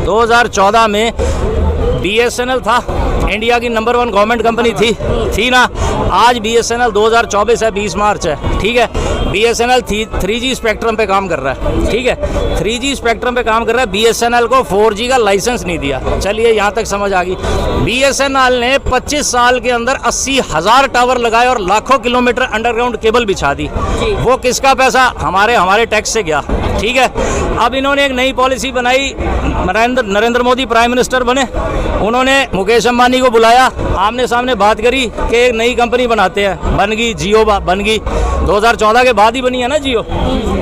2014 में BSNL था, India की नंबर 1 गवर्नमेंट कंपनी थी ना। आज BSNL 2024 है, 20 मार्च है, ठीक है। BSNL 3G स्पेक्ट्रम पे काम कर रहा है, ठीक है। 3G स्पेक्ट्रम पे काम कर रहा है। BSNL को 4G का लाइसेंस नहीं दिया। चलिए यहाँ तक समझ आ गई। BSNL ने 25 साल के अंदर 80,000 टावर लगाए और लाखों किलोमीटर अंडरग्राउंड केबल बिछा दी। वो किसका पैसा? हमारे टैक्स से गया, ठीक है। अब इन्होंने एक नई पॉलिसी बनाई, नरेंद्र मोदी प्राइम मिनिस्टर बने, उन्होंने मुकेश अंबानी को बुलाया, आमने सामने बात करी कि एक नई कंपनी बनाते हैं। बन गई जियो, बन गई 2014 के बाद ही बनी है ना जियो।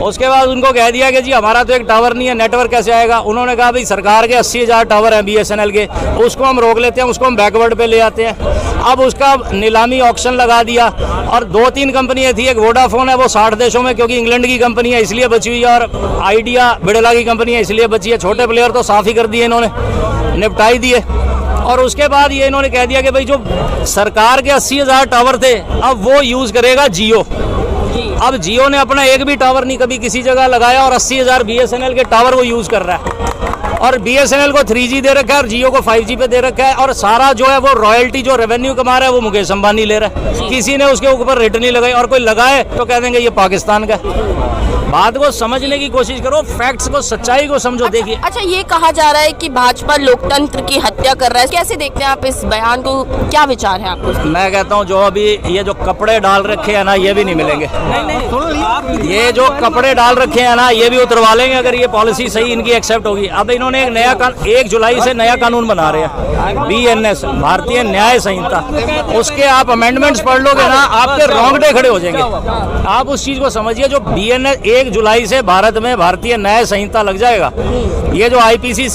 उसके बाद उनको कह दिया कि जी हमारा तो एक टावर नहीं है, नेटवर्क कैसे आएगा। उन्होंने कहा भाई सरकार के 80,000 टावर हैं BSNL के, उसको हम रोक लेते हैं, उसको हम बैकवर्ड पे ले आते हैं। अब उसका नीलामी ऑक्शन लगा दिया और 2-3 कंपनियां थी। एक वोडाफोन है, वो 60 देशों में, क्योंकि इंग्लैंड की कंपनी है इसलिए बची हुई है, और आइडिया बिड़ला की कंपनी है इसलिए बची है। छोटे प्लेयर तो साफ ही कर दिए इन्होंने, निपटाई दिए। और उसके बाद ये इन्होंने कह दिया कि भाई जो सरकार के 80,000 टावर थे अब वो यूज़ करेगा जियो। अब जियो ने अपना एक भी टावर नहीं कभी किसी जगह लगाया और 80,000 BSNL के टावर वो यूज़ कर रहा है। और BSNL को 3G दे रखा है और जियो को 5G पे दे रखा है। और सारा जो है वो रॉयल्टी जो रेवेन्यू कमा रहा है वो मुकेश अंबानी ले रहा है। किसी ने उसके ऊपर रेट नहीं लगाई, और कोई लगाए तो कह देंगे ये पाकिस्तान का। बात को समझने की कोशिश करो, फैक्ट्स को, सच्चाई को समझो। देखिए अच्छा, ये कहा जा रहा है कि भाजपा लोकतंत्र की हत्या कर रहा है, कैसे देखते हैं आप इस बयान को? क्या विचार है आपको? मैं कहता हूँ जो अभी ये जो कपड़े डाल रखे हैं ना, ये भी नहीं मिलेंगे। ये जो कपड़े डाल रखे हैं ना, ये भी उतरवा लेंगे अगर ये पॉलिसी सही इनकी एक्सेप्ट होगी। अब इन्होंने एक नया 1 जुलाई से नया कानून बना रहे हैं, BNS, भारतीय न्याय संहिता। उसके आप अमेंडमेंट्स पढ़ लोगे ना, आपके रोंगटे खड़े हो जाएंगे। आप उस चीज को समझिए, जो BNS 1 जुलाई से भारत में भारतीय न्याय संहिता लग जाएगा। ये जो IPC